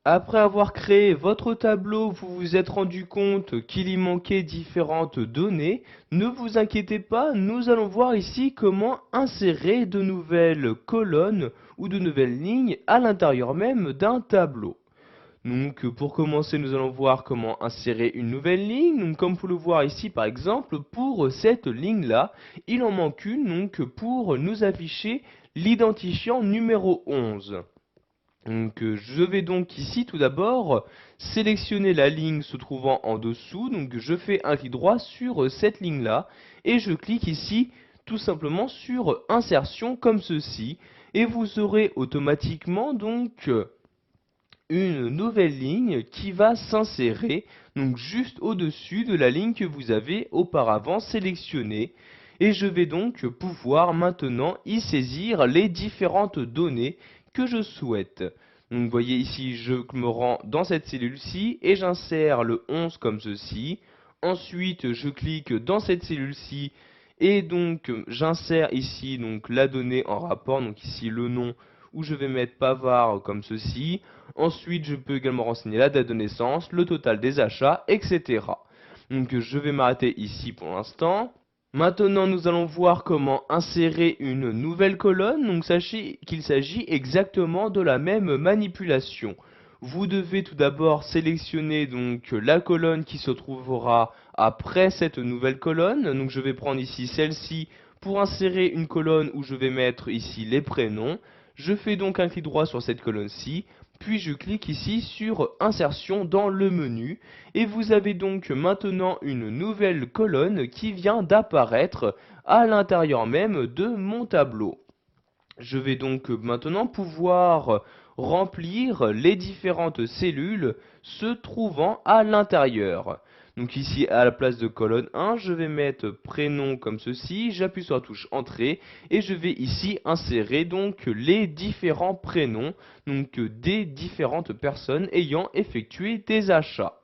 Après avoir créé votre tableau, vous vous êtes rendu compte qu'il y manquait différentes données. Ne vous inquiétez pas, nous allons voir ici comment insérer de nouvelles colonnes ou de nouvelles lignes à l'intérieur même d'un tableau. Donc pour commencer, nous allons voir comment insérer une nouvelle ligne. Donc comme vous pouvez le voir ici par exemple, pour cette ligne-là, il en manque une donc pour nous afficher l'identifiant numéro 11. Donc je vais donc ici tout d'abord sélectionner la ligne se trouvant en dessous. Donc je fais un clic droit sur cette ligne-là et je clique ici tout simplement sur insertion comme ceci. Et vous aurez automatiquement donc une nouvelle ligne qui va s'insérer donc juste au-dessus de la ligne que vous avez auparavant sélectionnée. Et je vais donc pouvoir maintenant y saisir les différentes données que je souhaite. Donc vous voyez ici, je me rends dans cette cellule-ci et j'insère le 11 comme ceci. Ensuite, je clique dans cette cellule-ci et donc j'insère ici donc la donnée en rapport, donc ici le nom où je vais mettre Pavard comme ceci. Ensuite, je peux également renseigner la date de naissance, le total des achats, etc. Donc je vais m'arrêter ici pour l'instant. Maintenant, nous allons voir comment insérer une nouvelle colonne. Donc sachez qu'il s'agit exactement de la même manipulation. Vous devez tout d'abord sélectionner donc la colonne qui se trouvera après cette nouvelle colonne. Donc je vais prendre ici celle-ci pour insérer une colonne où je vais mettre ici les prénoms. Je fais donc un clic droit sur cette colonne-ci, puis je clique ici sur insertion dans le menu et vous avez donc maintenant une nouvelle colonne qui vient d'apparaître à l'intérieur même de mon tableau. Je vais donc maintenant pouvoir remplir les différentes cellules se trouvant à l'intérieur. Donc ici à la place de colonne 1, je vais mettre prénom comme ceci, j'appuie sur la touche entrée et je vais ici insérer donc les différents prénoms donc des différentes personnes ayant effectué des achats.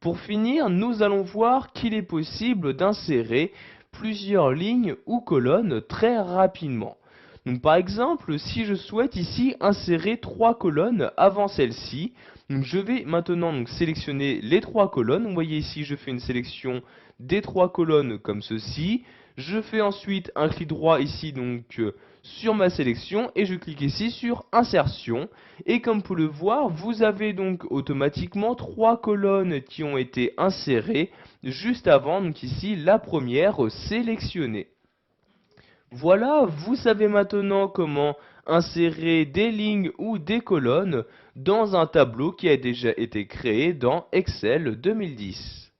Pour finir, nous allons voir qu'il est possible d'insérer plusieurs lignes ou colonnes très rapidement. Donc par exemple, si je souhaite ici insérer 3 colonnes avant celle-ci, je vais maintenant donc sélectionner les 3 colonnes. Vous voyez ici, je fais une sélection des 3 colonnes comme ceci. Je fais ensuite un clic droit ici donc sur ma sélection et je clique ici sur insertion. Et comme vous pouvez le voir, vous avez donc automatiquement 3 colonnes qui ont été insérées juste avant, donc ici la première sélectionnée. Voilà, vous savez maintenant comment insérer des lignes ou des colonnes dans un tableau qui a déjà été créé dans Excel 2010.